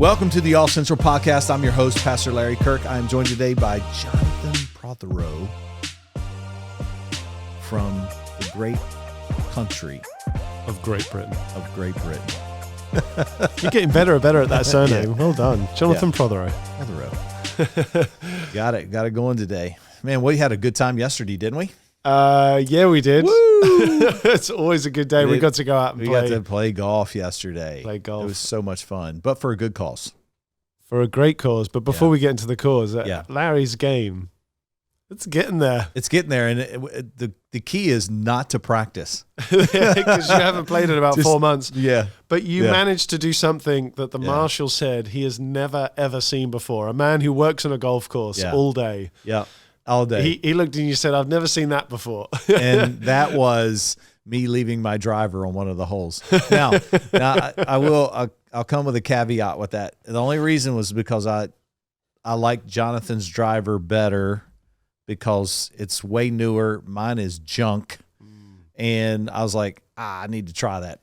Welcome to the All Central Podcast. I'm your host, Pastor Larry Kirk. I am joined today by Jonathan Prothero from the great country of Great Britain. You're getting better and better at that surname. Yeah. Well done. Jonathan Prothero. Got it going today. Man, we had a good time yesterday, didn't we? Yeah, we did. Woo! It's always a good day. We got to go out and play. We got to play golf yesterday. Play golf. It was so much fun, but for a good cause. For a great cause. But before we get into the cause, Larry's game, it's getting there. It's getting there, and the key is not to practice. Because you haven't played in about 4 months. Yeah. But you managed to do something that the marshal said he has never, ever seen before. A man who works on a golf course all day. Yeah. All day. He looked and you said, I've never seen that before. And that was me leaving my driver on one of the holes. Now I'll come with a caveat with that. The only reason was because I like Jonathan's driver better because it's way newer. Mine is junk. And I was like, I need to try that.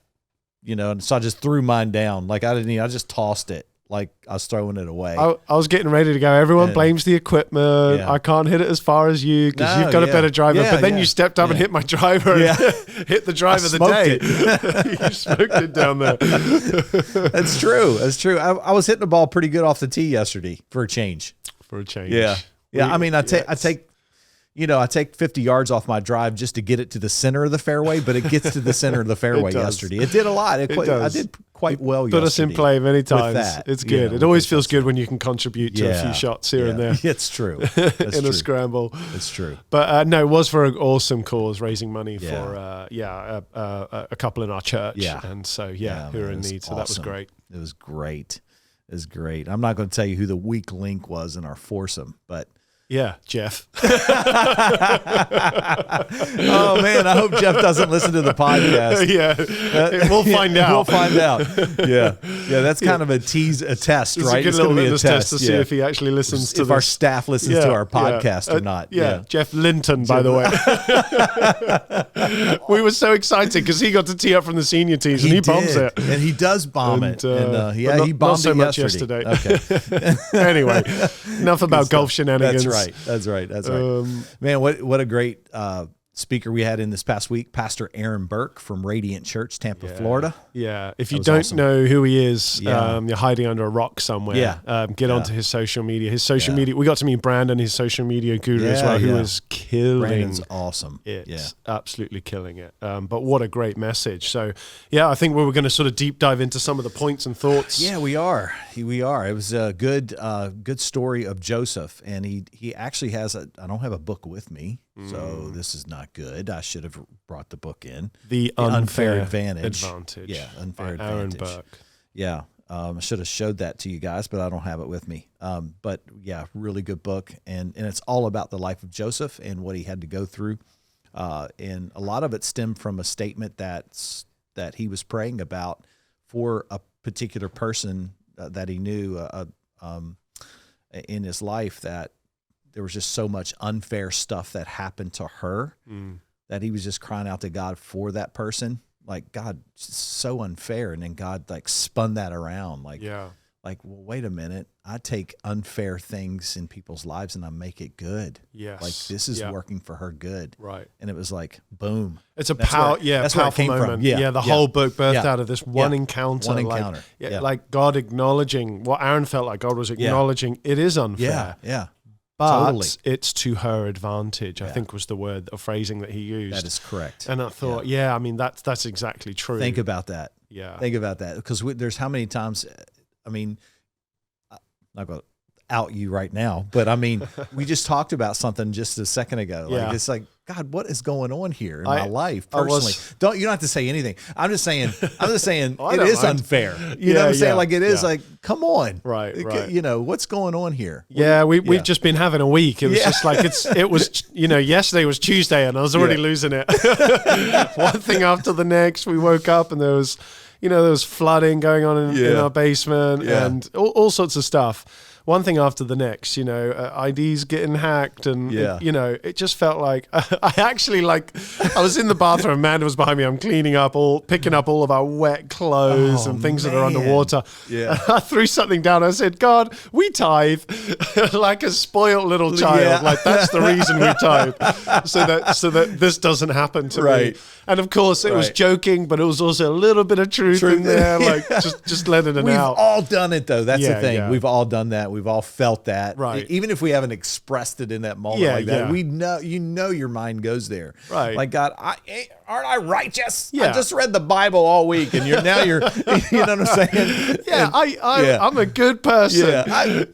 And so I just threw mine down. I just tossed it. Like I was throwing it away. I was getting ready to go. Everyone blames the equipment. I can't hit it as far as you because you've got a better driver. But then you stepped up and hit my driver and hit the drive of the day. You smoked it down there. That's true. I was hitting the ball pretty good off the tee yesterday for a change. Yeah. I take 50 yards off my drive just to get it to the center of the fairway, but it gets to the center of the fairway yesterday. It did a lot. I did quite well yesterday. Put us in play many times. It's good. It always feels good when you can contrip to a few shots here and there. It's true. A scramble. It's true. But no, it was for an awesome cause, raising money for a couple in our church. Yeah. And so, who are in need. So that was great. It was great. I'm not going to tell you who the weak link was in our foursome, but... Yeah, Jeff. Oh, man, I hope Jeff doesn't listen to the podcast. We'll find out. We'll find out. Yeah, that's kind of a test, right? It's going to be a test to see if he actually listens to if our staff listens to our podcast or not. Jeff Linton, by the way. We were so excited because he got to tee up from the senior tees and he bombs it. And he does bomb it. And he bombed so it much yesterday. Okay. Anyway, enough about golf shenanigans. That's right. Man, what a great speaker we had in this past week, Pastor Aaron Burke from Radiant Church, Tampa, Florida. Yeah. If you don't know who he is, you're hiding under a rock somewhere. Get onto his social media. His social media, we got to meet Brandon, his social media guru as well, who is killing. Brandon's awesome. It's absolutely killing it. But what a great message. So, I think we were going to sort of deep dive into some of the points and thoughts. Yeah, we are. It was a good story of Joseph, and he actually has I don't have a book with me. So this is not good. I should have brought the book in. The Unfair Advantage. Yeah, Unfair Advantage. Aaron Burke. Yeah, I should have showed that to you guys, but I don't have it with me. But really good book, and it's all about the life of Joseph and what he had to go through. And a lot of it stemmed from a statement that he was praying about for a particular person that he knew in his life, that there was just so much unfair stuff that happened to her that he was just crying out to God for that person. Like, God, so unfair. And then God spun that around. Well, wait a minute. I take unfair things in people's lives and I make it good. Yes. This is working for her good. Right. And it was boom. It's a powerful moment. The whole book birthed out of this one encounter. God acknowledging what Aaron felt like God was acknowledging. It is unfair. Yeah. But totally. It's to her advantage, I think was the word or phrasing that he used. That is correct. And I thought, that's exactly true. Think about that. Yeah. Think about that. Because there's how many times, I'm not going to out you right now, but we just talked about something just a second ago. It's like, God, what is going on here in my life personally? You don't have to say anything. I'm just saying it is unfair. You know what I'm saying? It is come on. Right. What's going on here? Yeah, we've just been having a week. It was just it was yesterday was Tuesday and I was already losing it. One thing after the next, we woke up and there was flooding going on in our basement and all sorts of stuff. one thing after the next, IDs getting hacked and, it just felt like I actually I was in the bathroom, Amanda was behind me, I'm picking up all of our wet clothes and things that are underwater. Yeah. I threw something down. I said, God, we tithe like a spoiled little child. Yeah. Like that's the reason we tithe, so that this doesn't happen to me. And of course it was joking, but it was also a little bit of truth in there, like just letting it out. We've all done it though. That's the thing. Yeah. We've all done that. We've all felt that. Right. Even if we haven't expressed it in that moment that, we know, your mind goes there. Right. Like, God, aren't I righteous? Yeah. I just read the Bible all week and you're, you know what I'm saying? Yeah. I'm a good person.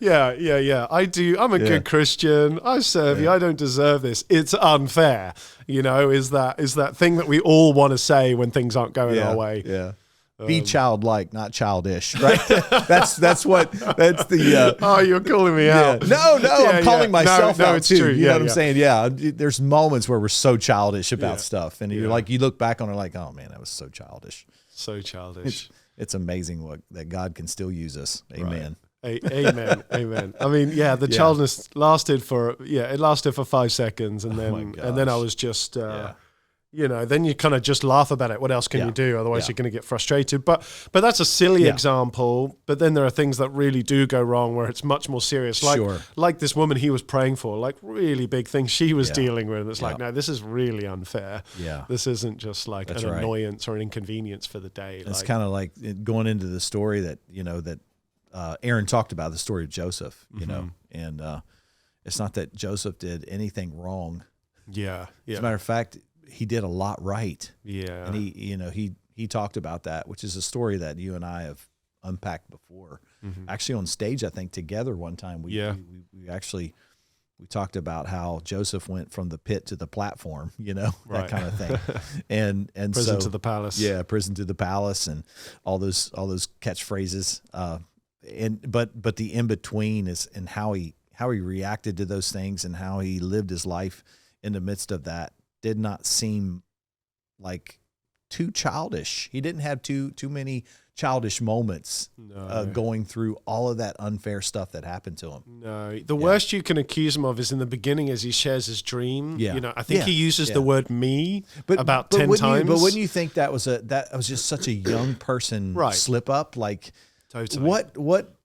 Yeah. I do. I'm a good Christian. I serve you. I don't deserve this. It's unfair. Is that thing that we all want to say when things aren't going our way. Yeah. Be childlike, not childish, right? that's the. Oh, you're calling me out. No, I'm calling myself out it's too. true. You know what I'm saying? Yeah, there's moments where we're so childish about stuff, and you're like, you look back on it like, oh man, that was so childish. So childish. It's amazing that God can still use us. Amen. Right. Amen. Amen. I mean, the childness lasted for 5 seconds, and then I was just. Then you kind of just laugh about it. What else can you do? Otherwise, you're going to get frustrated. But that's a silly example. But then there are things that really do go wrong where it's much more serious. Like this woman he was praying for, like really big things she was dealing with. It's like, no, this is really unfair. Yeah. This isn't just like an annoyance or an inconvenience for the day. It's kind of like going into the story that, Aaron talked about, the story of Joseph, and it's not that Joseph did anything wrong. Yeah. As a matter of fact, he did a lot right. Yeah. And he talked about that, which is a story that you and I have unpacked before. Mm-hmm. Actually on stage, I think together one time we talked about how Joseph went from the pit to the platform, that kind of thing. And prison to the palace. Yeah, prison to the palace and all those catchphrases. But the in between is and how he reacted to those things and how he lived his life in the midst of that. Did not seem like too childish. He didn't have too many childish moments going through all of that unfair stuff that happened to him. No, the worst you can accuse him of is in the beginning as he shares his dream. Yeah. I think he uses the word "me" about 10 times. But wouldn't you think that was just such a young person slip up? Like, totally. What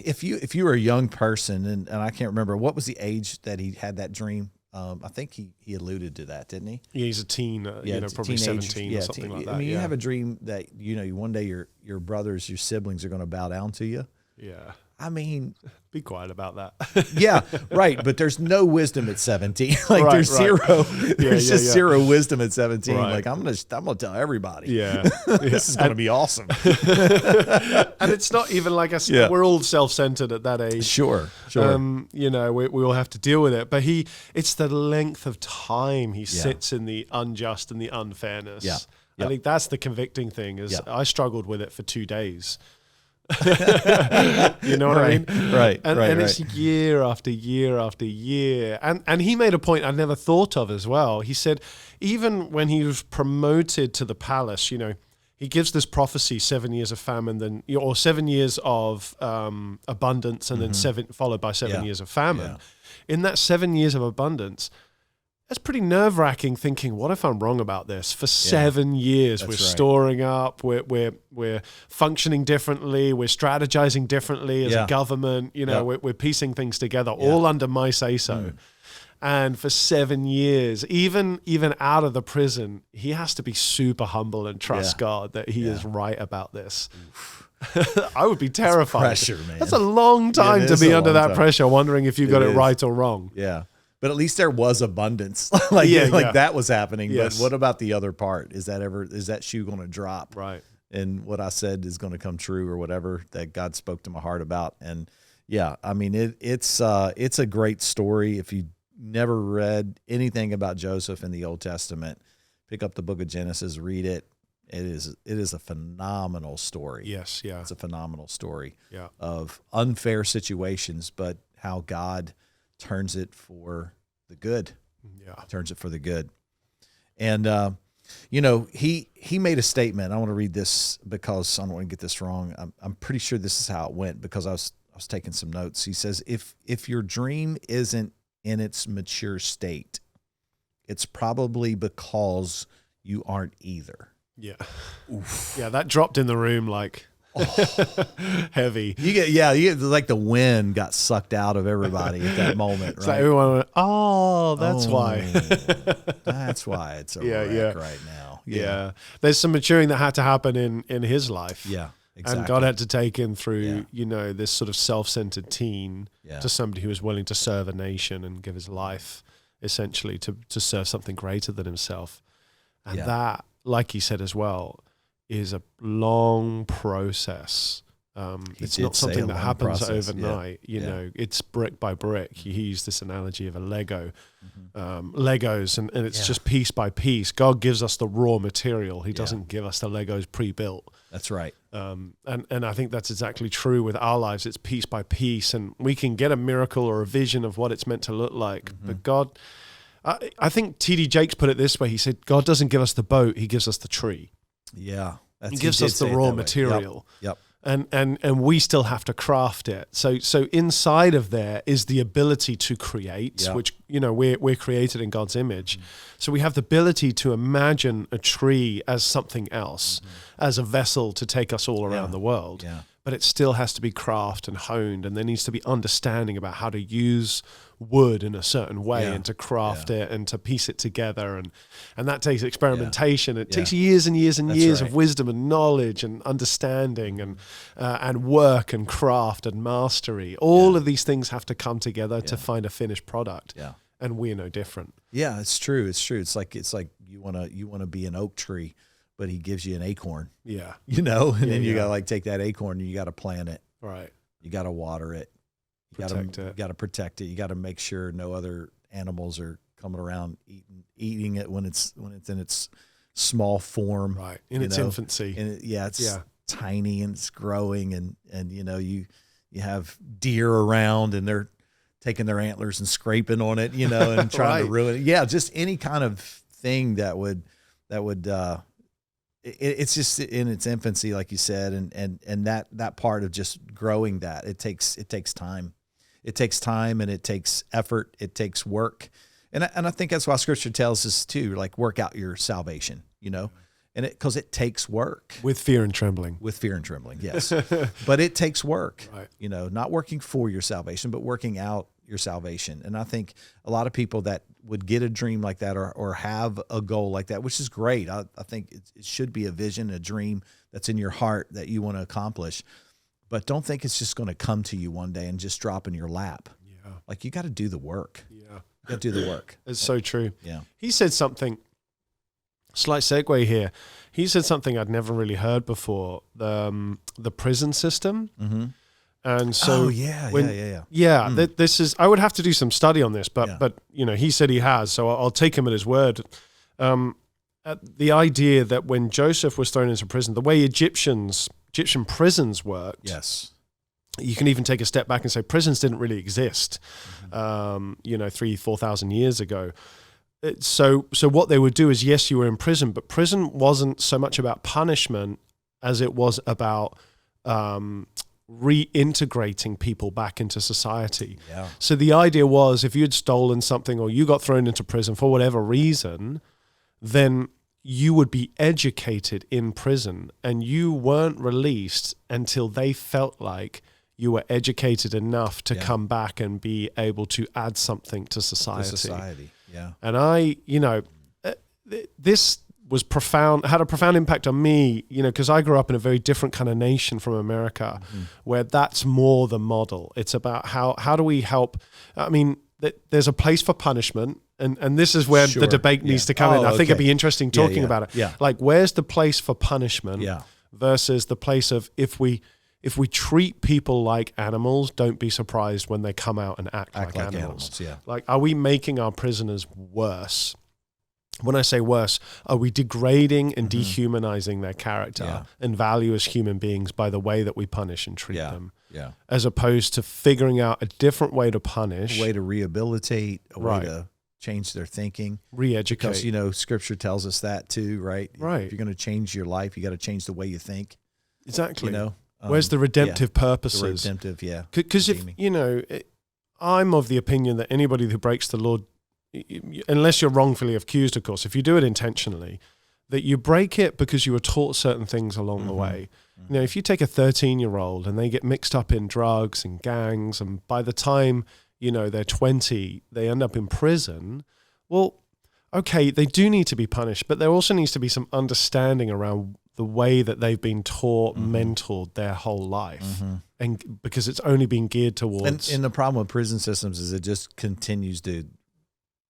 if you were a young person and I can't remember what was the age that he had that dream. I think he alluded to that, didn't he? Yeah, he's a teen, probably teenage, 17 or something like that. I mean, you have a dream that, one day your brothers, your siblings are going to bow down to you. Yeah. I mean, be quiet about that. Yeah, right. But there's no wisdom at 17. Like there's zero. There's just zero wisdom at 17. Right. Like I'm gonna tell everybody. Yeah, this is gonna be awesome. And it's not even like we're all self-centered at that age. Sure. We all have to deal with it. But it's the length of time he sits in the unjust and the unfairness. Yeah. I think that's the convicting thing. I struggled with it for 2 days. You know what I mean? Right. And it's year after year after year. And he made a point I never thought of as well. He said, even when he was promoted to the palace, he gives this prophecy, 7 years of famine, or 7 years of abundance, and then followed by 7 years of famine. Yeah. In that 7 years of abundance, that's pretty nerve-wracking thinking, what if I'm wrong about this? For 7 years, we're storing up, we're functioning differently, we're strategizing differently as a government, we're piecing things together, all under my say-so. Mm. And for 7 years, even out of the prison, he has to be super humble and trust God that he is right about this. I would be terrified. That's pressure, man. That's a long time to be under that pressure, wondering if you got it right or wrong. Yeah. But at least there was abundance. That was happening. Yes. But what about the other part? Is that shoe going to drop? Right. And what I said is going to come true or whatever that God spoke to my heart about. And I mean, it's a great story. If you never read anything about Joseph in the Old Testament, pick up the book of Genesis, read it. It is a phenomenal story. Yes. Yeah. It's a phenomenal story of unfair situations, but how God turns it for the good. Yeah. Turns it for the good. And, he made a statement. I want to read this because I don't want to get this wrong. I'm pretty sure this is how it went because I was taking some notes. He says, if your dream isn't in its mature state, it's probably because you aren't either. Yeah. Oof. Yeah, that dropped in the room like heavy. You get like the wind got sucked out of everybody at that moment, right? So everyone went, that's why. That's why it's a wreck right now. Yeah. There's some maturing that had to happen in his life. Yeah. Exactly. And God had to take him through, this sort of self-centered teen to somebody who was willing to serve a nation and give his life essentially to serve something greater than himself. And that, like he said as well, is a long process. It's not something that happens overnight. You know, it's brick by brick. He used this analogy of a Lego, Legos, and it's just piece by piece. God gives us the raw material. He doesn't give us the Legos pre-built. That's right. And I think that's exactly true with our lives. It's piece by piece, and we can get a miracle or a vision of what it's meant to look like. But God, I think T.D. Jakes put it this way. He said, God doesn't give us the boat, he gives us the tree. Yeah. He gives us the raw material. Yep. And we still have to craft it. So inside of there is the ability to create, which, we're created in God's image. So we have the ability to imagine a tree as something else, as a vessel to take us all around the world. Yeah. But it still has to be crafted and honed, and there needs to be understanding about how to use wood in a certain way and to craft it and to piece it together, and that takes experimentation. It takes years and years and years of wisdom and knowledge and understanding and work and craft and mastery. All of these things have to come together to find a finished product. Yeah. And we're no different. Yeah, it's true. It's true. It's like you wanna be an oak tree, but he gives you an acorn. Yeah. And then you gotta take that acorn and you gotta plant it. Right. You gotta water it. You got to protect it. You got to make sure no other animals are coming around eating it when it's in its small form, right? In its infancy. And it's tiny and it's growing, and you have deer around and they're taking their antlers and scraping on it, and trying to ruin it. Yeah, just any kind of thing that would. It's just in its infancy, like you said, and that part of just growing that it takes time. It takes time and it takes effort. It takes work. And I think that's why Scripture tells us to work out your salvation, and because it takes work. With fear and trembling. With fear and trembling, yes. But it takes work, not working for your salvation, but working out your salvation. And I think a lot of people that would get a dream like that or have a goal like that, which is great. I think it should be a vision, a dream that's in your heart that you want to accomplish. But don't think it's just going to come to you one day and just drop in your lap. Yeah. You got to do the work. Yeah. You got to do the work. It's so true. Yeah. He said something, slight segue here. He said something I'd never really heard before, the prison system. Mm-hmm. And so, this is, I would have to do some study on this, but he said he has, so I'll take him at his word. The idea that when Joseph was thrown into prison, the way Egyptian prisons worked. Yes. You can even take a step back and say prisons didn't really exist, 3,000-4,000 years ago. So what they would do is, yes, you were in prison, but prison wasn't so much about punishment as it was about reintegrating people back into society. Yeah. So the idea was, if you had stolen something or you got thrown into prison for whatever reason, then you would be educated in prison and you weren't released until they felt like you were educated enough to come back and be able to add something to society. Yeah. And this was profound, had a profound impact on me, because I grew up in a very different kind of nation from America, where that's more the model. It's about how do we help? I mean, there's a place for punishment. And this is where the debate needs to come in. I think it'd be interesting talking about it. Yeah. Where's the place for punishment versus the place of if we treat people like animals, don't be surprised when they come out and act like animals. Yeah. Are we making our prisoners worse? When I say worse, are we degrading and dehumanizing their character and value as human beings by the way that we punish and treat them? Yeah. As opposed to figuring out a different way to punish. A way to rehabilitate, a way to change their thinking, re-educate. Because Scripture tells us that too, right? Right. If you're going to change your life, you got to change the way you think. Exactly. Where's the redemptive purposes? The redemptive, yeah. Because if, I'm of the opinion that anybody who breaks the law, unless you're wrongfully accused, of course, if you do it intentionally, that you break it because you were taught certain things along the way. If you take a 13-year-old and they get mixed up in drugs and gangs, and by the time, they're 20, they end up in prison, well, okay, they do need to be punished, but there also needs to be some understanding around the way that they've been taught, mentored their whole life. And because it's only been geared towards... And the problem with prison systems is it just continues to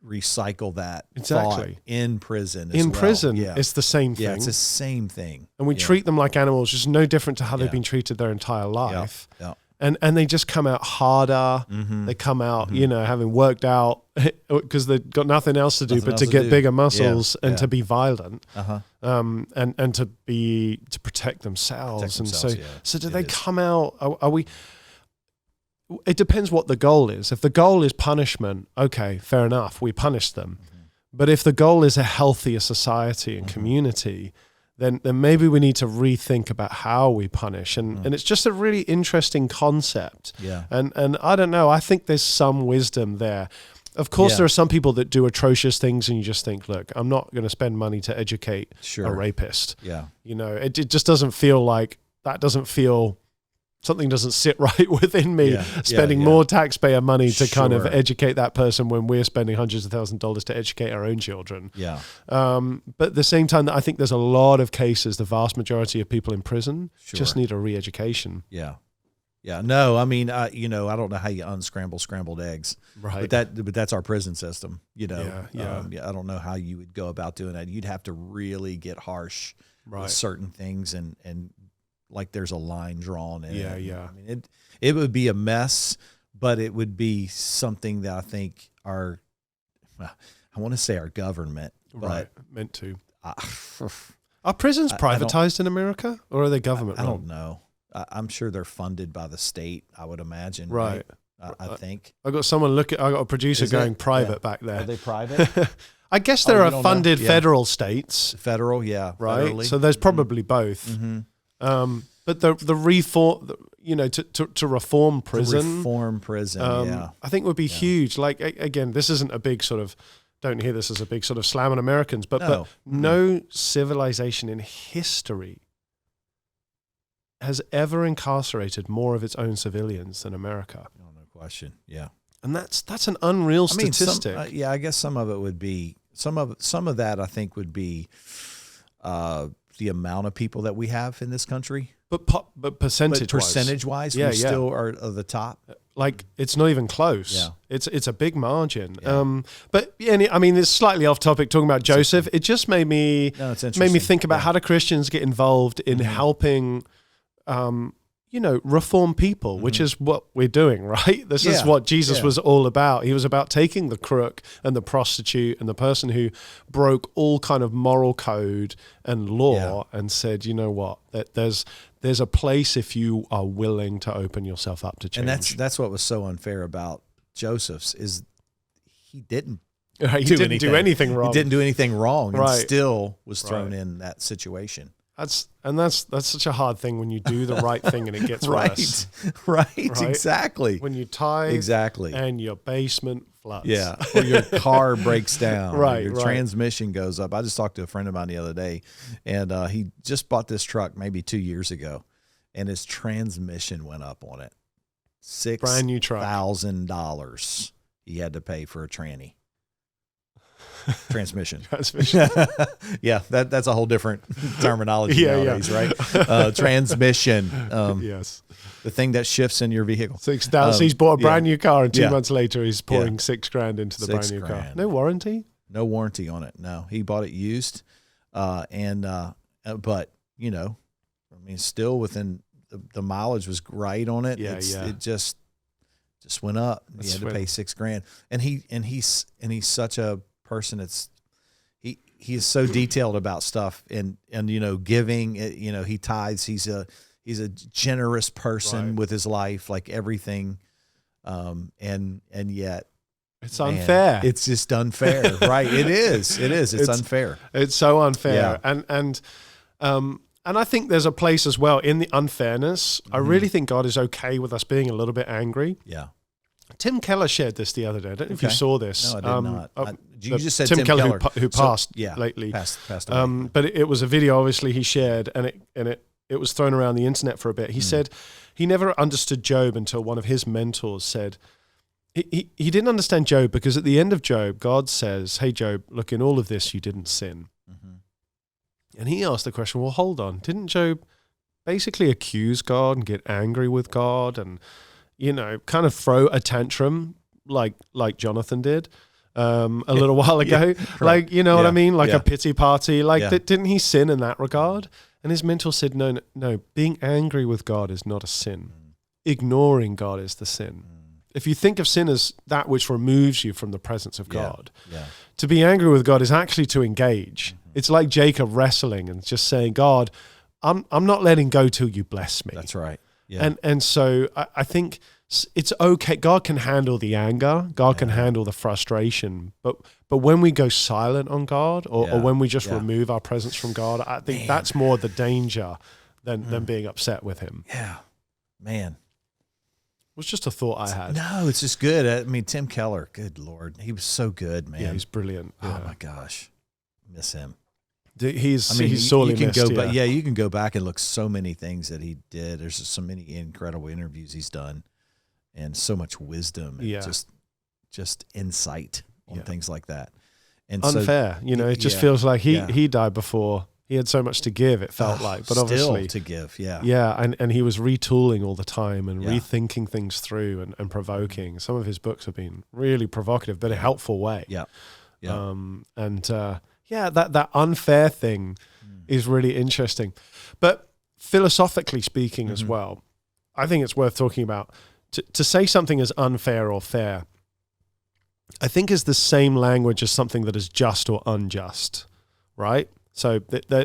recycle that thought in prison as well. Prison, it's the same thing. Yeah, it's the same thing. And we treat them like animals, just no different to how they've been treated their entire life. Yeah. And they just come out harder. They come out, having worked out because they've got nothing else to do but to get bigger muscles and to be violent, and to protect themselves. So do they come out? Are we? It depends what the goal is. If the goal is punishment, okay, fair enough, we punish them. But if the goal is a healthier society and community, then maybe we need to rethink about how we punish. And it's just a really interesting concept. Yeah. And I don't know, I think there's some wisdom there. Of course, there are some people that do atrocious things and you just think, look, I'm not going to spend money to educate a rapist. Yeah. It just doesn't feel like, something doesn't sit right within me, spending more taxpayer money to kind of educate that person when we're spending hundreds of thousands of dollars to educate our own children. Yeah. But at the same time, I think there's a lot of cases, the vast majority of people in prison just need a re-education. Yeah. Yeah. No, I mean, I don't know how you unscramble scrambled eggs, right? But that's our prison system, I don't know how you would go about doing that. You'd have to really get harsh with certain things and like there's a line drawn in it. Yeah. I mean, it would be a mess, but it would be something that I think I want to say our government, but meant to. Are prisons privatized in America, or are they government run? I don't know. I'm sure they're funded by the state, I would imagine. Right. I think. I got a producer going private back there. Are they private? I guess there are funded federal states. Federal, yeah. Right. Federally. So there's probably both. But the reform, to reform prison. I think would be huge. Like, again, this isn't a big sort of, don't hear this as a big sort of slam on Americans, but no civilization in history has ever incarcerated more of its own civilians than America. No question. Yeah. And that's an unreal statistic. I guess some of it would be, some of that I think would be the amount of people that we have in this country. But percentage-wise, we still are the top. Like, it's not even close. Yeah. It's a big margin. Yeah. But I mean, it's slightly off topic talking about Joseph. It just made me think about how do Christians get involved in helping, reform people, which is what we're doing, right? This is what Jesus was all about. He was about taking the crook and the prostitute and the person who broke all kind of moral code and law and said, you know what, that there's a place if you are willing to open yourself up to change. And that's what was so unfair about Joseph's is he didn't do anything wrong. He didn't do anything wrong and still was thrown in that situation. That's such a hard thing when you do the right thing and it gets worse. Right, exactly. When you tithe and your basement floods. Yeah, or your car breaks down. Your transmission goes up. I just talked to a friend of mine the other day, and he just bought this truck maybe 2 years ago, and his transmission went up on it. Brand new truck. $6,000 he had to pay for a tranny. Transmission. Yeah, that's a whole different terminology nowadays, right? Transmission. Yes. The thing that shifts in your vehicle. $6,000. He's bought a brand new car, and 2 months later, he's pouring $6,000 into the brand new car. No warranty? No warranty on it. No, he bought it used, but still within the mileage was right on it. It just went up. He had to pay $6,000, and he's such a person. He is so detailed about stuff and giving. He tithes. He's a generous person with his life, like everything, and yet it's unfair. It's just unfair, right? It is. It's unfair. It's so unfair, and And I think there's a place as well in the unfairness. I really think God is okay with us being a little bit angry. Yeah. Tim Keller shared this the other day. I don't know if you saw this. No, I did not. You just said Tim Keller who passed lately. Passed away. But it was a video, obviously, he shared, and it was thrown around the internet for a bit. He said he never understood Job until one of his mentors said, he didn't understand Job because at the end of Job, God says, hey, Job, look, in all of this, you didn't sin. And he asked the question, well, hold on. Didn't Job basically accuse God and get angry with God and, kind of throw a tantrum like Jonathan did a little while ago? Right. Like, what I mean? Like a pity party. Like, didn't he sin in that regard? And his mentor said, no, being angry with God is not a sin. Ignoring God is the sin. If you think of sin as that which removes you from the presence of God, to be angry with God is actually to engage. It's like Jacob wrestling and just saying, God, I'm not letting go till you bless me. That's right. Yeah. And so I think it's okay. God can handle the anger. God can handle the frustration. But when we go silent on God or when we just remove our presence from God, I think that's more the danger than being upset with him. Yeah. Man. It was just a thought I had. No, it's just good. I mean, Tim Keller, good Lord. He was so good, man. Yeah, he's brilliant. Oh, my gosh. Miss him. He's sorely missed. You can go back and look so many things that he did. There's just so many incredible interviews he's done and so much wisdom and just insight on things like that. And unfair. It just feels like he died before. He had so much to give, it felt like, but obviously to give, and he was retooling all the time and rethinking things through and provoking. Some of his books have been really provocative, but in a helpful way. That unfair thing is really interesting. But philosophically speaking as well, I think it's worth talking about. To say something is unfair or fair, I think is the same language as something that is just or unjust, right? So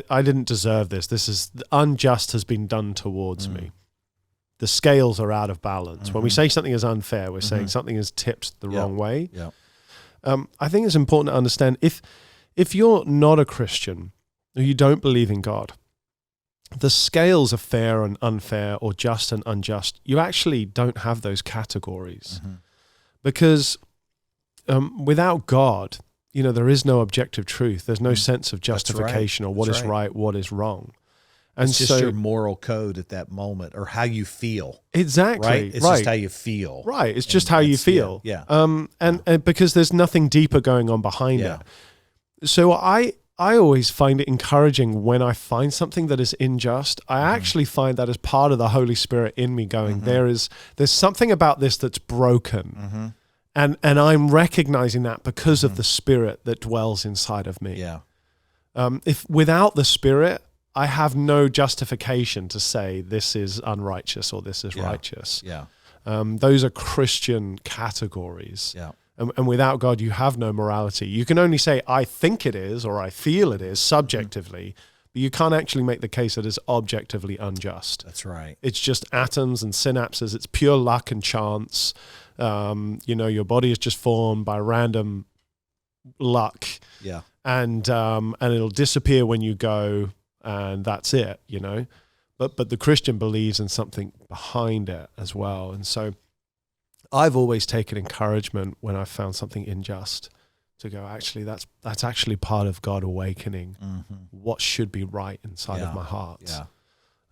I didn't deserve this. This is unjust has been done towards me. The scales are out of balance. When we say something is unfair, we're saying something is tipped the wrong way. I think it's important to understand if you're not a Christian or you don't believe in God, the scales of fair and unfair or just and unjust, you actually don't have those categories because without God, there is no objective truth. There's no sense of justification or what is right, what is wrong. And it's just your moral code at that moment or how you feel. Exactly. Right? It's just how you feel. Right. It's just how you feel. Yeah. And because there's nothing deeper going on behind it. So I always find it encouraging when I find something that is unjust. I actually find that as part of the Holy Spirit in me going, there's something about this that's broken. And I'm recognizing that because of the Spirit that dwells inside of me. Yeah. If without the Spirit, I have no justification to say this is unrighteous or this is righteous. Yeah. Those are Christian categories. Yeah. And without God, you have no morality. You can only say, I think it is, or I feel it is, subjectively, but you can't actually make the case that it's objectively unjust. That's right. It's just atoms and synapses. It's pure luck and chance. Your body is just formed by random luck. Yeah. And it'll disappear when you go, and that's it, But the Christian believes in something behind it as well. And so I've always taken encouragement when I've found something unjust to go, actually, that's actually part of God awakening what should be right inside of my heart. Yeah.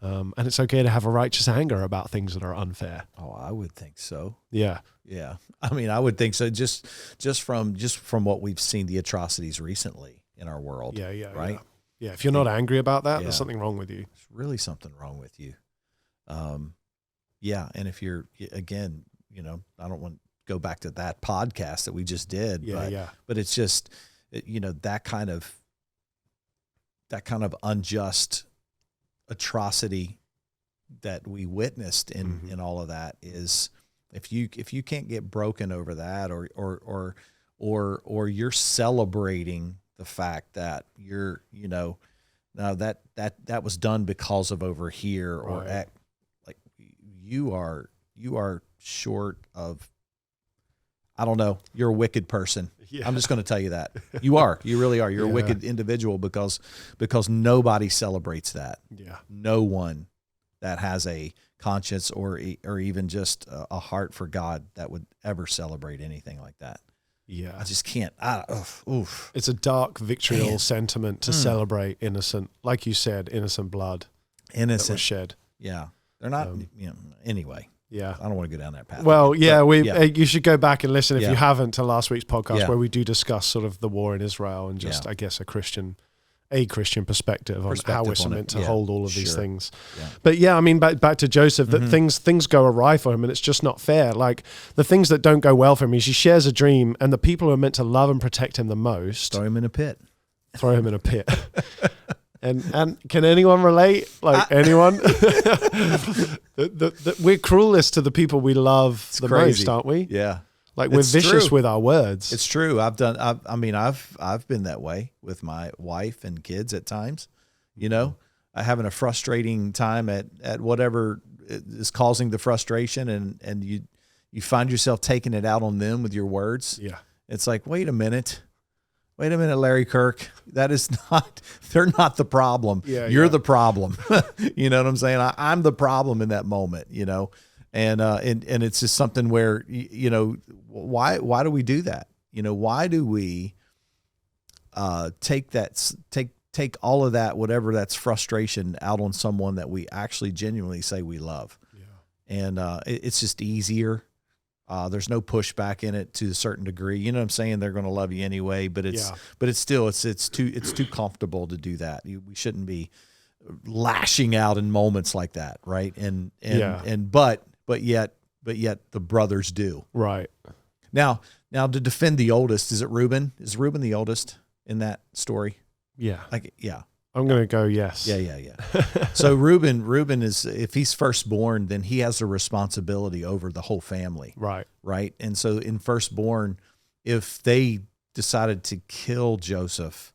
And it's okay to have a righteous anger about things that are unfair. Oh, I would think so. Yeah. Yeah. I mean, I would think so just from what we've seen, the atrocities recently in our world. Yeah. Right? Yeah. If you're not angry about that, there's something wrong with you. There's really something wrong with you. And if you're, again, I don't want to go back to that podcast that we just did, but it's just, that kind of unjust atrocity that we witnessed in all of that is if you can't get broken over that or you're celebrating the fact that you're, now that was done because of over here or like you are short of, I don't know, you're a wicked person. Yeah. I'm just going to tell you that. You are. You really are. You're a wicked individual because nobody celebrates that. Yeah. No one that has a conscience or even just a heart for God that would ever celebrate anything like that. Yeah. I just can't. Oof. It's a dark vitriol sentiment to celebrate innocent, like you said, innocent blood. Innocent. That was shed. Yeah. They're not, anyway. Yeah. I don't want to go down that path. Well, again, you should go back and listen if you haven't to last week's podcast where we do discuss sort of the war in Israel and just, I guess, a Christian perspective on how we're meant to hold all of these things. Yeah. But I mean, back to Joseph, that things go awry for him and it's just not fair. Like the things that don't go well for him is he shares a dream and the people who are meant to love and protect him the most. Throw him in a pit. And can anyone relate? Like anyone? We're cruelest to the people we love the most, aren't we? Yeah. Like we're vicious with our words. It's true. I've been that way with my wife and kids at times, having a frustrating time at whatever is causing the frustration and you find yourself taking it out on them with your words. Yeah. It's like, wait a minute, Larry Kirk, they're not the problem. Yeah, You're the problem. You know what I'm saying? I'm the problem in that moment, and it's just something where, why do we do that? Why do we take all of that, whatever that's frustration out on someone that we actually genuinely say we love? Yeah. And it's just easier. There's no pushback in it to a certain degree. You know what I'm saying? They're going to love you anyway, but it's still too comfortable to do that. We shouldn't be lashing out in moments like that, right? But yet the brothers do. Right. Now to defend the oldest, is it Reuben? Is Reuben the oldest in that story? Yeah. Yeah. I'm going to go yes. Yeah. So Reuben is, if he's firstborn, then he has a responsibility over the whole family. Right. And so in firstborn, if they decided to kill Joseph,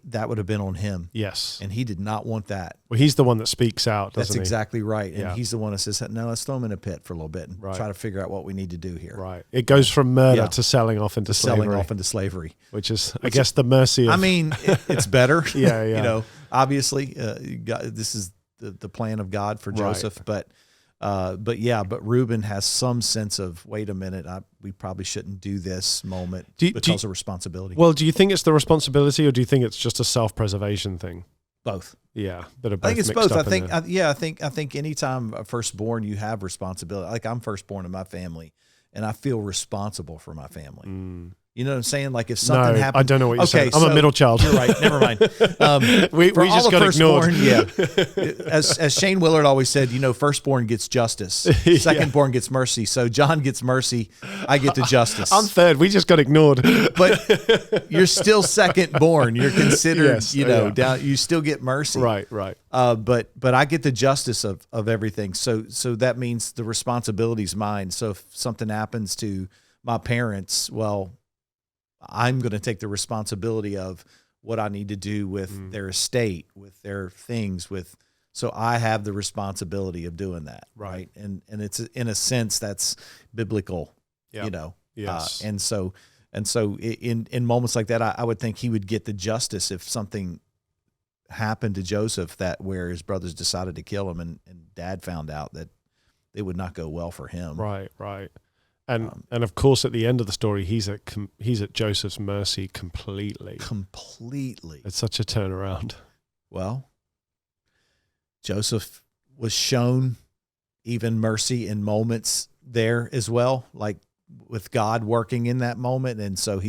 that would have been on him. Yes. And he did not want that. Well, he's the one that speaks out, doesn't he? That's exactly right. And he's the one that says, no, let's throw him in a pit for a little bit and try to figure out what we need to do here. Right. It goes from murder to selling off into slavery. Which is, I guess, the mercy of... I mean, it's better. Yeah. Obviously, this is the plan of God for Joseph. But Reuben has some sense of, wait a minute, we probably shouldn't do this moment because of responsibility. Well, do you think it's the responsibility or do you think it's just a self-preservation thing? Both. Yeah. I think it's both. I think anytime a firstborn, you have responsibility. Like I'm firstborn in my family and I feel responsible for my family. Mm. You know what I'm saying? Like if something happens. I don't know what you're saying. I'm a middle child. You're right. Never mind. We just got ignored. Yeah. As Shane Willard always said, firstborn gets justice. Secondborn gets mercy. So John gets mercy. I get the justice. I'm third. We just got ignored. But you're still secondborn. You're considered, down. You still get mercy. Right. But I get the justice of everything. So that means the responsibility's mine. So if something happens to my parents, well, I'm going to take the responsibility of what I need to do with their estate, with their things, so I have the responsibility of doing that. Right. And it's in a sense that's biblical, Yes. And so in moments like that, I would think he would get the justice if something happened to Joseph where his brothers decided to kill him and dad found out that it would not go well for him. Right. And of course, at the end of the story, he's at Joseph's mercy completely. Completely. It's such a turnaround. Well, Joseph was shown even mercy in moments there as well, like with God working in that moment. And so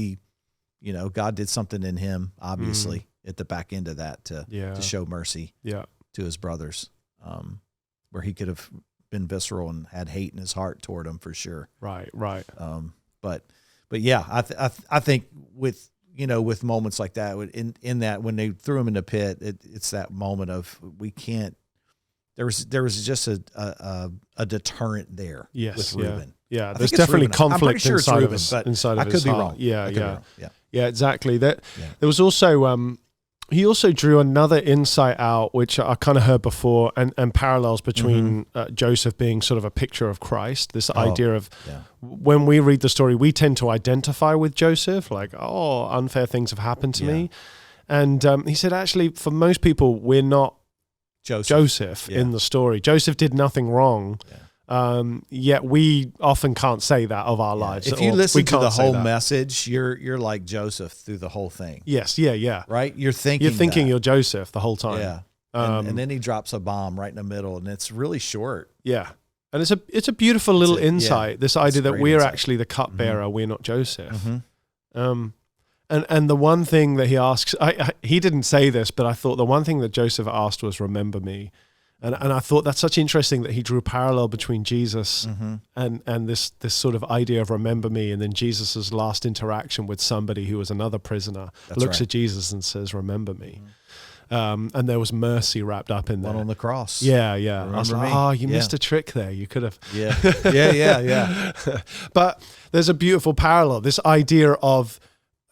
God did something in him, obviously, at the back end of that to show mercy to his brothers, where he could have been visceral and had hate in his heart toward him for sure. Right. But yeah, I think with moments like that, in that when they threw him in the pit, it's that moment of we can't. There was just a deterrent there. Yes, with Reuben. Yeah, there's definitely conflict inside of his I could be heart. wrong. Yeah, exactly. There was also He also drew another insight out, which I kind of heard before, and parallels between Joseph being sort of a picture of Christ. This idea of when we read the story, we tend to identify with Joseph, like, oh, unfair things have happened to me. And he said, actually, for most people, we're not Joseph in the story. Joseph did nothing wrong. Yet we often can't say that of our lives. If you listen to the whole message, you're like Joseph through the whole thing. Yes, yeah. Right? You're thinking you're Joseph the whole time. Yeah. And then he drops a bomb right in the middle, and it's really short. Yeah. And it's a beautiful little insight, this idea that we're actually the cupbearer, we're not Joseph. And the one thing that he asks, he didn't say this, but I thought the one thing that Joseph asked was, remember me. And I thought that's such interesting that he drew a parallel between Jesus and this sort of idea of remember me, and then Jesus's last interaction with somebody who was another prisoner looks at Jesus and says, remember me. And there was mercy wrapped up in there. One on the cross. Yeah. Remember I was like, oh, you missed a trick there. You could have. Yeah. But there's a beautiful parallel. This idea of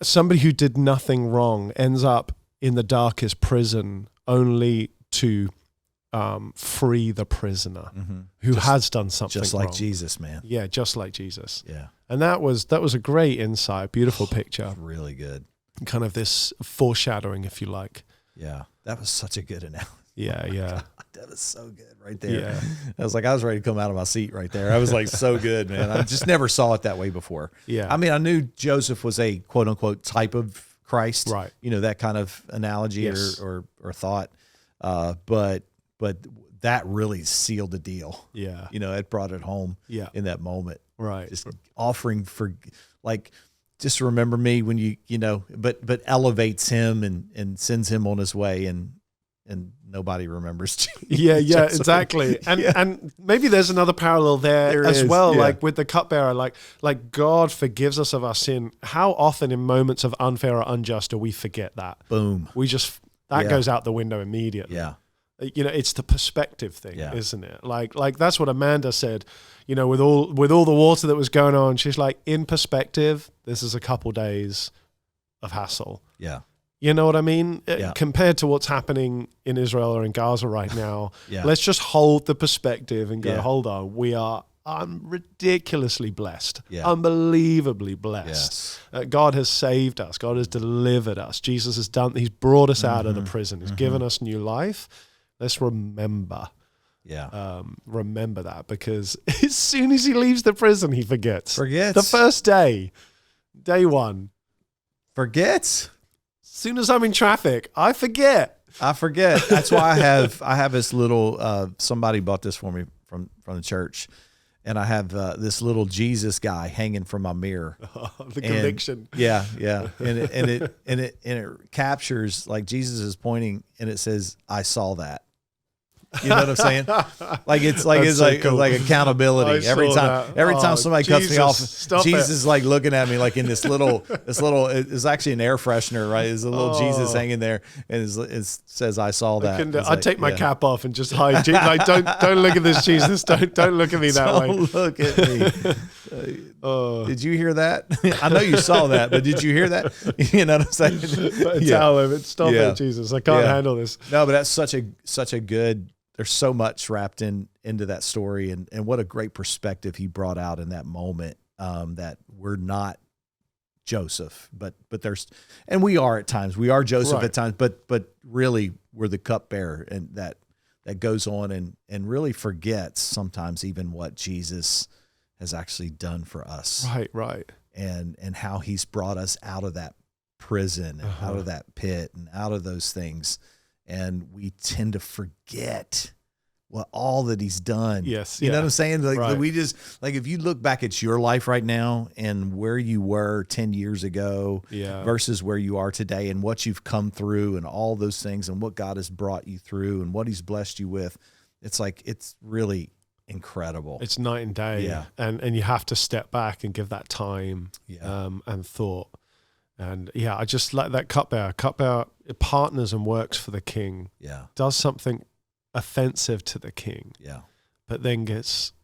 somebody who did nothing wrong ends up in the darkest prison only to free the prisoner who has done something just like wrong. Jesus, man. Yeah, just like Jesus. Yeah. And that was a great insight, beautiful picture. Really good. Kind of this foreshadowing, if you like. Yeah. That was such a good analogy. Yeah. God, that was so good right there. Yeah. I was ready to come out of my seat right there. I was like, so good, man. I just never saw it that way before. Yeah. I mean, I knew Joseph was a quote unquote type of Christ, right? You know, that kind of analogy or thought. But that really sealed the deal. Yeah. You know, it brought it home in that moment. Right. Just offering for, like, just remember me when you know, but elevates him and sends him on his way, and nobody remembers Jesus. Yeah, exactly. And maybe there's another parallel there as well, like with the cupbearer, like God forgives us of our sin. How often in moments of unfair or unjust do we forget that? Boom. We just, that goes out the window immediately. Yeah. You know, it's the perspective thing, isn't it? Like that's what Amanda said, you know, with all the water that was going on, she's like, in perspective, this is a couple days of hassle. Yeah. You know what I mean? Compared to what's happening in Israel or in Gaza right now, let's just hold the perspective and go, hold on, we are ridiculously blessed, unbelievably blessed. Yes. God has saved us. God has delivered us. Jesus has he's brought us out of the prison. He's given us new life. Let's remember. Remember that, because as soon as he leaves the prison, he forgets. The first day one. Forgets. As soon as I'm in traffic, I forget. That's why I have this little, somebody bought this for me from the church. And I have this little Jesus guy hanging from my mirror. The conviction. Yeah. And it captures, like, Jesus is pointing, and it says, "I saw that." You know what I'm saying? Like it's cool. like accountability. Every time somebody cuts me off, Jesus is like looking at me like in this little. It's actually an air freshener, right? There's a little Jesus hanging there, and it says, "I saw that." I'd take my cap off and just hide. Like, don't look at this, Jesus. Don't look at me that way. Don't look at me. Did you hear that? I know you saw that, but did you hear that? You know what I'm saying? Tell him, stop it, Jesus. I can't handle this. No, but that's such a good. There's so much wrapped into that story, and what a great perspective he brought out in that moment, that we're not Joseph, but there's, and we are at times, we are Joseph at times, but really we're the cupbearer, and that goes on and really forgets sometimes even what Jesus has actually done for us. Right. And how he's brought us out of that prison, and out of that pit, and out of those things. And we tend to forget all that he's done. Yes. You know what I'm saying? Like we just, like, if you look back at your life right now and where you were 10 years ago versus where you are today, and what you've come through, and all those things, and what God has brought you through, and what he's blessed you with, it's like, it's really incredible. It's night and day. Yeah. And you have to step back and give that time and thought. And I just like that cupbearer. Cupbearer partners and works for the king. Yeah. Does something offensive to the king. Yeah. But then gets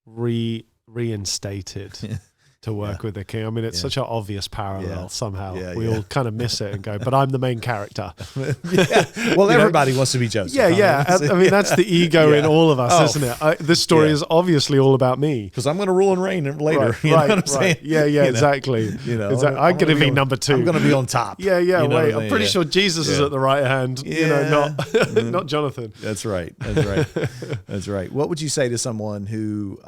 reinstated to work with the king. I mean, it's such an obvious parallel somehow. Yeah, we all kind of miss it and go, but I'm the main character. Well, everybody wants to be Joseph. I mean, that's the ego in all of us, isn't it? This story is obviously all about me. Because I'm going to rule and reign later. Right, you know what I'm saying? Yeah, exactly. Exactly. I'm going to be number 2. I'm going to be on top. Wait, I'm pretty sure Jesus is at the right hand, not Jonathan. That's right. That's right. What would you say to someone who,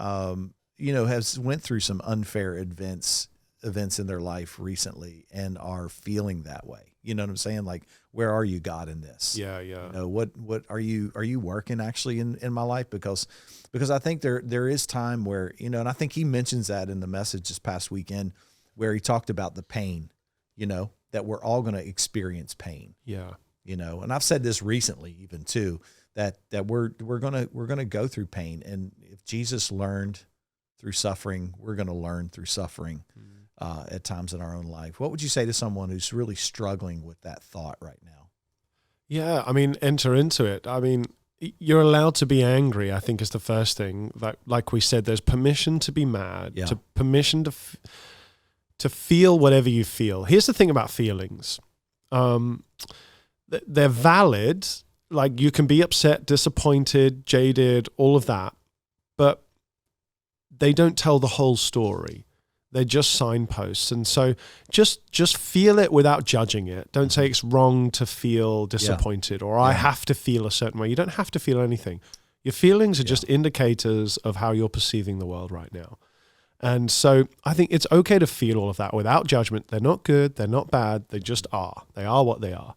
has went through some unfair events in their life recently and are feeling that way? You know what I'm saying? Like, where are you, God, in this? Yeah. What are you working actually in my life? Because I think there is time where, and I think he mentions that in the message this past weekend where he talked about the pain, that we're all going to experience pain. Yeah. And I've said this recently even too, that we're going to go through pain. And if Jesus learned through suffering, we're going to learn through suffering at times in our own life. What would you say to someone who's really struggling with that thought right now? Yeah, I mean, enter into it. I mean, you're allowed to be angry, I think, is the first thing. Like we said, there's permission to be mad, to permission to feel whatever you feel. Here's the thing about feelings. They're valid. Like, you can be upset, disappointed, jaded, all of that, but they don't tell the whole story. They're just signposts. And so just feel it without judging it. Don't say it's wrong to feel disappointed or I have to feel a certain way. You don't have to feel anything. Your feelings are just indicators of how you're perceiving the world right now. And so I think it's okay to feel all of that without judgment. They're not good. They're not bad. They just are. They are what they are.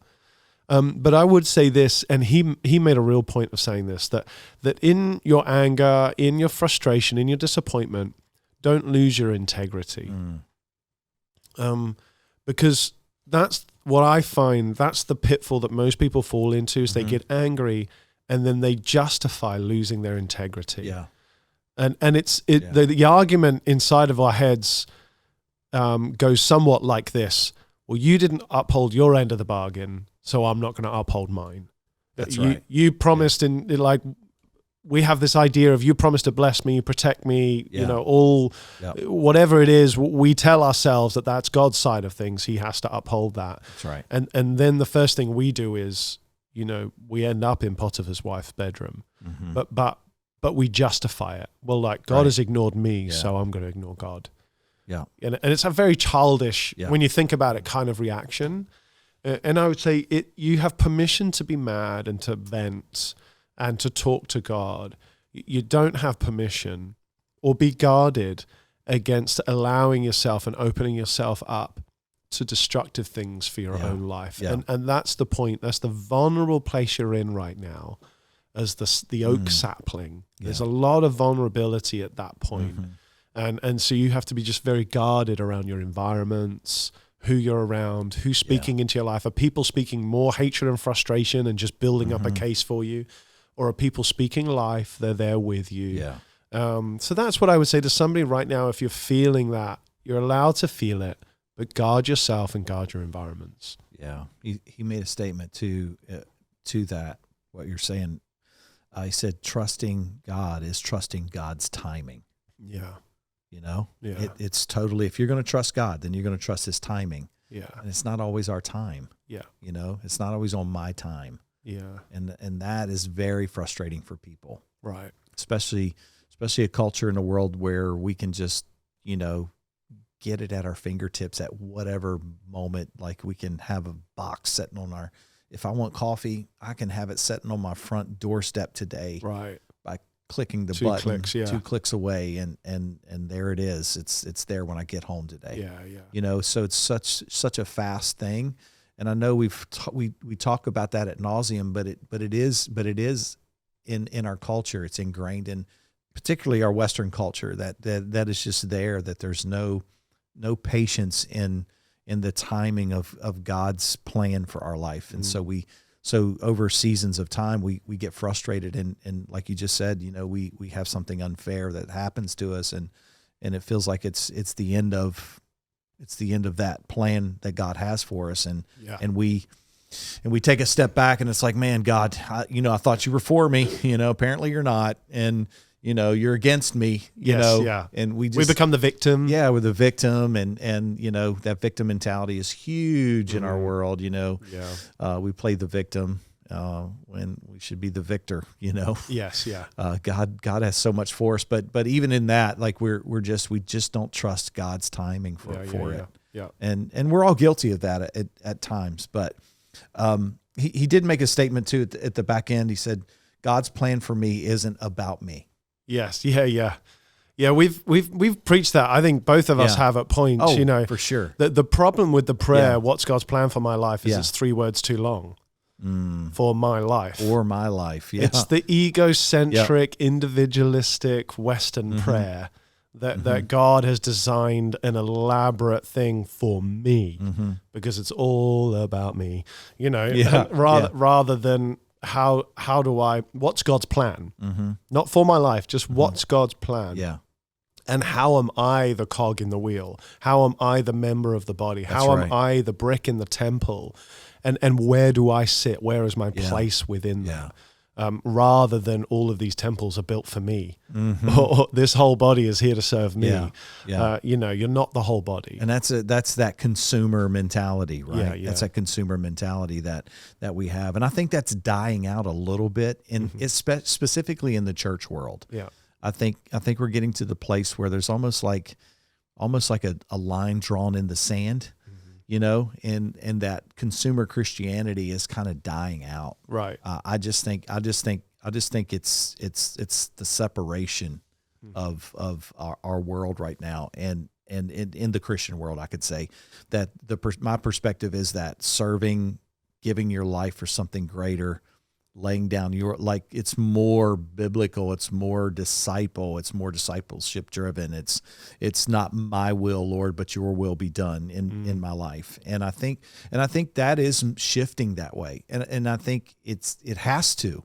But I would say this, and he made a real point of saying this, that in your anger, in your frustration, in your disappointment, don't lose your integrity. Because that's what I find, that's the pitfall that most people fall into, is they get angry and then they justify losing their integrity. Yeah. And the argument inside of our heads goes somewhat like this. Well, you didn't uphold your end of the bargain, so I'm not going to uphold mine. That's right. You promised we have this idea of you promised to bless me, protect me, whatever it is, we tell ourselves that that's God's side of things. He has to uphold that. That's right. And then the first thing we do is, we end up in Potiphar's wife's bedroom, but we justify it. Well, like, God has ignored me, so I'm going to ignore God. Yeah. And it's a very childish, when you think about it, kind of reaction. And I would say you have permission to be mad and to vent and to talk to God. You don't have permission or be guarded against allowing yourself and opening yourself up to destructive things for your own life. Yeah. And that's the point. That's the vulnerable place you're in right now as the oak sapling. Yeah. There's a lot of vulnerability at that point. And so you have to be just very guarded around your environments, who you're around, who's speaking into your life. Are people speaking more hatred and frustration and just building up a case for you? Or are people speaking life? They're there with you. Yeah. So that's what I would say to somebody right now. If you're feeling that, you're allowed to feel it, but guard yourself and guard your environments. Yeah. He made a statement to that, what you're saying. He said, trusting God is trusting God's timing. Yeah. It's totally, if you're going to trust God, then you're going to trust his timing. Yeah. And it's not always our time. Yeah. It's not always on my time. Yeah. And that is very frustrating for people. Right. Especially a culture in a world where we can just, get it at our fingertips at whatever moment. Like, we can have a box sitting on if I want coffee, I can have it sitting on my front doorstep today. Right. By clicking the 2 button, clicks, 2 clicks away, and there it is. It's there when I get home today. Yeah. So it's such a fast thing. And I know we talk about that ad nauseum, but it is in our culture. It's ingrained in particularly our Western culture that is just there, that there's no patience in the timing of God's plan for our life. And so over seasons of time, we get frustrated and like you just said, we have something unfair that happens to us, and it feels like it's the end of that plan that God has for us. And we take a step back, and it's like, man, God, I thought you were for me, apparently you're not. And, you're against me, and we become the victim. Yeah, we're the victim, and that victim mentality is huge in our world. We play the victim when we should be the victor. Yes, yeah. God has so much for us, but even in that, like we just don't trust God's timing for it. Yeah, and we're all guilty of that at times. But he did make a statement too at the back end. He said, "God's plan for me isn't about me." Yes. Yeah. We've preached that. I think both of us have at points. For sure. The problem with the prayer, "What's God's plan for my life?" is it's 3 words too long. For my life. For my life. Yeah. It's the egocentric, individualistic Western prayer that God has designed an elaborate thing for me because it's all about me. Rather than what's God's plan? Not for my life, just what's God's plan? Yeah. And how am I the cog in the wheel? How am I the member of the body? How am I the brick in the temple? And where do I sit? Where is my place within that? Rather than all of these temples are built for me. Or this whole body is here to serve me. You're not the whole body. And that's that consumer mentality, right? Yeah. That's that consumer mentality that we have. And I think that's dying out a little bit, specifically in the church world. Yeah. I think we're getting to the place where there's almost like a line drawn in the sand. And that consumer Christianity is kind of dying out. Right. I just think it's the separation of our world right now, and in the Christian world, I could say that my perspective is that serving, giving your life for something greater, laying down it's more biblical, it's more discipleship driven. It's not my will, Lord, but your will be done in my life. And I think that is shifting that way. And I think it has to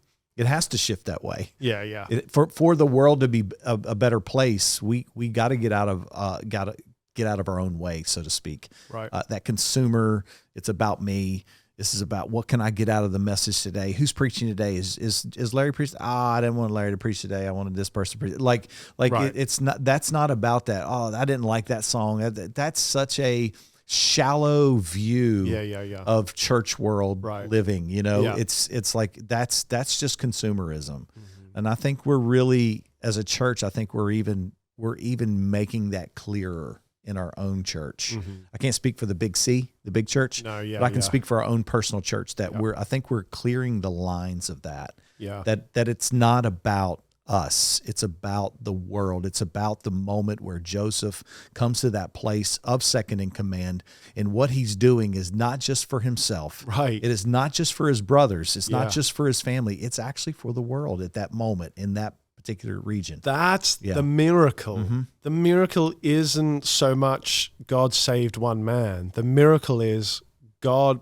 shift that way. Yeah. For the world to be a better place, we got to get out of our own way, so to speak. Right. That consumer, it's about me. This is about what can I get out of the message today? Who's preaching today? Is Larry preaching? I didn't want Larry to preach today. I wanted this person to preach. Right. It's not. That's not about that. Oh, I didn't like that song. That's such a shallow view of church world living. It's like that's just consumerism, and I think we're really, as a church, I think we're even making that clearer in our own church. I can't speak for the big C, the big church, but I can speak for our own personal church that I think we're clearing the lines of that. Yeah. That it's not about us. It's about the world. It's about the moment where Joseph comes to that place of second in command, and what he's doing is not just for himself. Right. It is not just for his brothers. It's not just for his family. It's actually for the world at that moment in that particular region. That's the miracle. The miracle isn't so much God saved one man. The miracle is God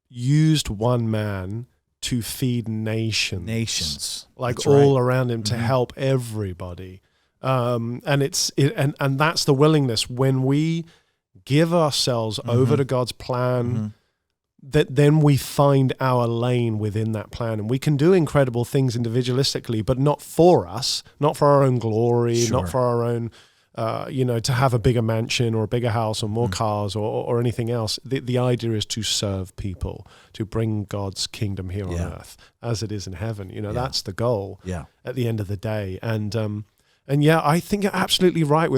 used one man to feed nations like that's all around him to help everybody. And that's the willingness when we give ourselves over to God's plan. That then we find our lane within that plan, and we can do incredible things individualistically, but not for us, not for our own glory, not for our own, to have a bigger mansion or a bigger house or more cars or anything else. The idea is to serve people, to bring God's kingdom here on earth as it is in heaven. That's the goal at the end of the day. And I think you're absolutely right.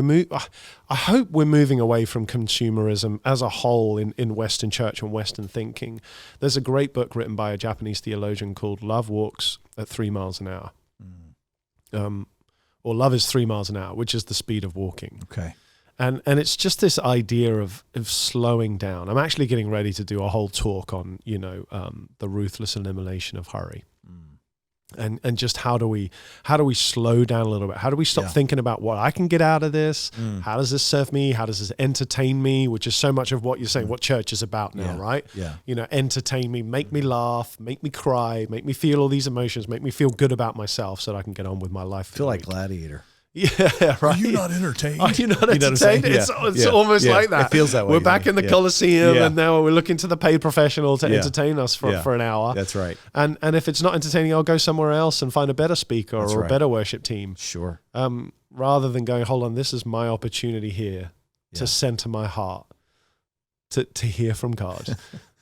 I hope we're moving away from consumerism as a whole in Western church and Western thinking. There's a great book written by a Japanese theologian called Love Walks at 3 miles an hour. Or Love is 3 miles an hour, which is the speed of walking. Okay. And it's just this idea of slowing down. I'm actually getting ready to do a whole talk on, the ruthless elimination of hurry. And just how do we slow down a little bit? How do we stop thinking about what I can get out of this? How does this serve me? How does this entertain me? Which is so much of what you're saying, what church is about now, right? Yeah. Entertain me, make me laugh, make me cry, make me feel all these emotions, make me feel good about myself so that I can get on with my life. I feel like Gladiator. Yeah, right. Are you not entertained? Are you not entertained? It's almost like that. It feels that way. We're back in the Coliseum, and now we're looking to the paid professional to entertain us for an hour. That's right. And if it's not entertaining, I'll go somewhere else and find a better speaker or a better worship team. Sure. Rather than going, hold on, this is my opportunity here to center my heart, to hear from God,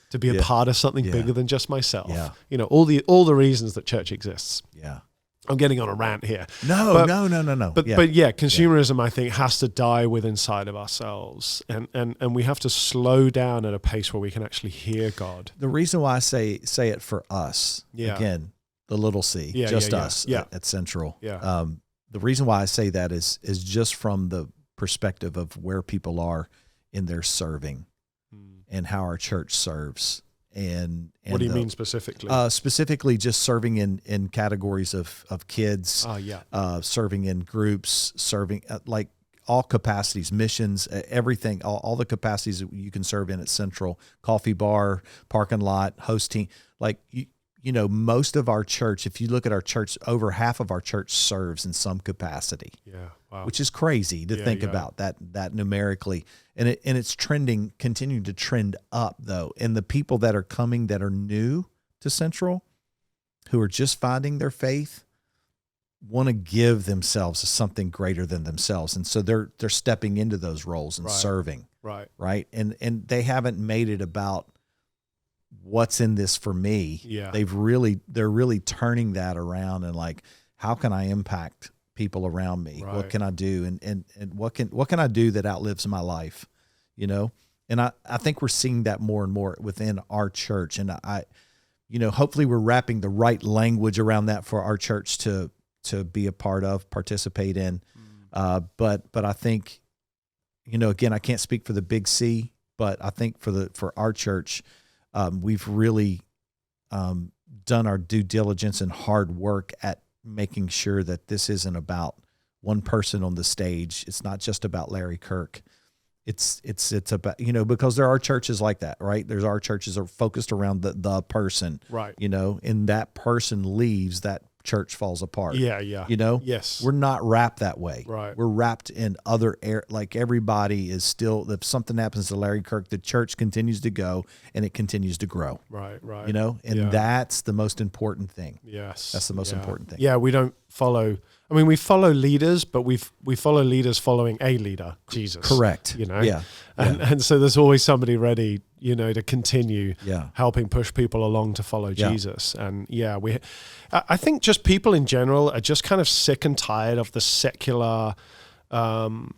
to be a part of something bigger than just myself. Yeah. You know, all the reasons that church exists. Yeah. I'm getting on a rant here. No. But consumerism, I think, has to die within inside of ourselves. And we have to slow down at a pace where we can actually hear God. The reason why I say it for us, again, the little c, us at Central. Yeah. The reason why I say that is just from the perspective of where people are in their serving and how our church serves. And what do you mean specifically? Specifically, just serving in categories of kids. Serving in groups, serving like all capacities, missions, everything, all the capacities that you can serve in at Central. Coffee bar, parking lot, hosting. Like you know, most of our church, if you look at our church, over half of our church serves in some capacity. Yeah, wow. Which is crazy to think about that numerically. And it's continuing to trend up though. And the people that are coming that are new to Central, who are just finding their faith, want to give themselves to something greater than themselves. And so they're stepping into those roles and serving. Right. And they haven't made it about what's in this for me. Yeah. They're really turning that around and like, how can I impact people around me? What can I do? And what can I do that outlives my life? You know? And I think we're seeing that more and more within our church. And hopefully we're wrapping the right language around that for our church to be a part of, participate in. But I think, again, I can't speak for the big C, but I think for our church, we've really done our due diligence and hard work at making sure that this isn't about one person on the stage. It's not just about Larry Kirk. It's about, because there are churches like that, right? There's our churches are focused around the person, right? And that person leaves, that church falls apart. Yeah. Yes. We're not wrapped that way. Right. We're wrapped in other like everybody is still, if something happens to Larry Kirk, the church continues to go and it continues to grow. Right. And that's the most important thing. Yes. That's the most important thing. Yeah. We don't follow, we follow leaders, but we follow leaders following a leader, Jesus. Correct. And so there's always somebody ready, to continue helping push people along to follow Jesus. And I think just people in general are just kind of sick and tired of the secular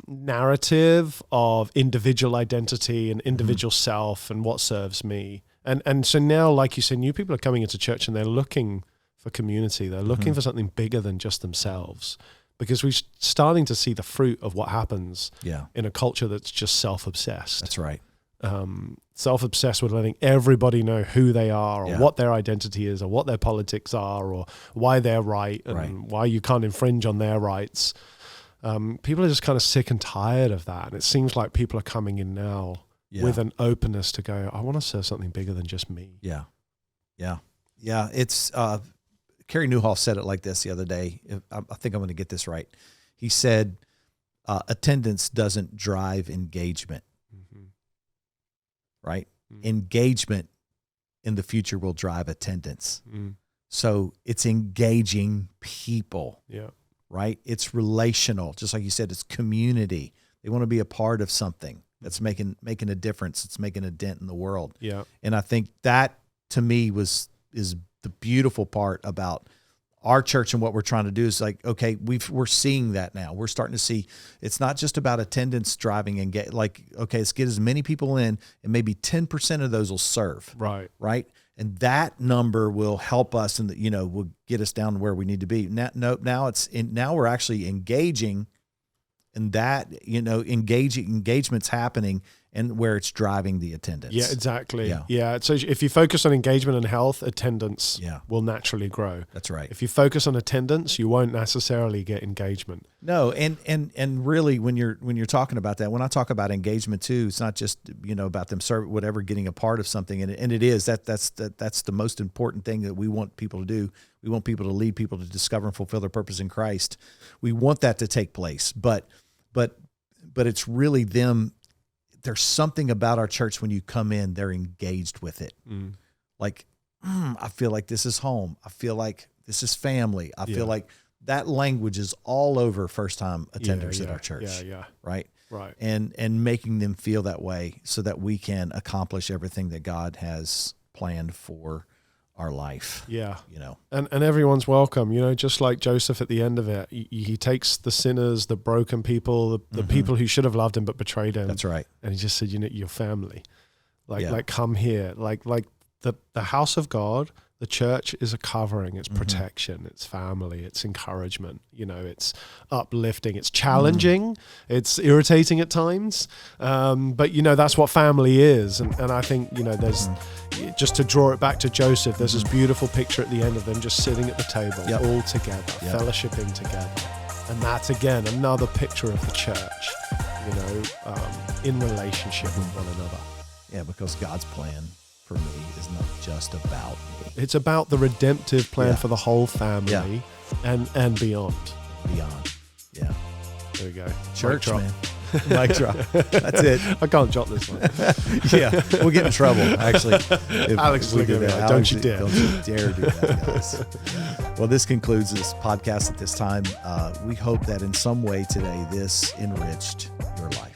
narrative of individual identity and individual self and what serves me. And so now, like you said, new people are coming into church and they're looking for community. They're looking for something bigger than just themselves, because we're starting to see the fruit of what happens in a culture that's just self-obsessed. That's right. Self-obsessed with letting everybody know who they are or what their identity is or what their politics are or why they're right and why you can't infringe on their rights. People are just kind of sick and tired of that. And it seems like people are coming in now with an openness to go, I want to serve something bigger than just me. Yeah. It's, Kerry Newhoff said it like this the other day. I think I'm going to get this right. He said, attendance doesn't drive engagement. Right? Engagement in the future will drive attendance. So it's engaging people. Yeah. Right? It's relational. Just like you said, it's community. They want to be a part of something that's making a difference. It's making a dent in the world. Yeah. And I think that to me is the beautiful part about our church and what we're trying to do is like, okay, we're seeing that now. We're starting to see it's not just about attendance driving and let's get as many people in and maybe 10% of those will serve. Right. And that number will help us and will get us down to where we need to be. Now we're actually engaging, and that, engagement's happening, and where it's driving the attendance. Yeah, exactly. Yeah. So if you focus on engagement and health, attendance will naturally grow. That's right. If you focus on attendance, you won't necessarily get engagement. No, and really when you're talking about that, when I talk about engagement too, it's not just, about them getting a part of something, and it is that's the most important thing that we want people to do. We want people to lead people to discover and fulfill their purpose in Christ. We want that to take place, but it's really them. There's something about our church when you come in, they're engaged with it. Like, I feel like this is home. I feel like this is family. I feel like that language is all over first-time attenders at our church. Right? Right. And making them feel that way so that we can accomplish everything that God has planned for our life. Yeah. And everyone's welcome, just like Joseph at the end of it. He takes the sinners, the broken people, the people who should have loved him but betrayed him. That's right. And he just said, your family. Like come here. Like the house of God, the church is a covering, it's protection, it's family, it's encouragement, it's uplifting, it's challenging, it's irritating at times. But that's what family is. And I think, there's just to draw it back to Joseph, there's this beautiful picture at the end of them just sitting at the table all together, fellowshipping together. And that's again, another picture of the church, in relationship with one another. Yeah, because God's plan for me is not just about me. It's about the redemptive plan for the whole family and beyond. Beyond. Yeah. There we go. Church, man. Mic drop. That's it. I can't drop this one. We'll get in trouble, actually. Alex is looking at me like, don't you dare. Don't you dare do that, guys. Well, this concludes this podcast at this time. We hope that in some way today, this enriched your life.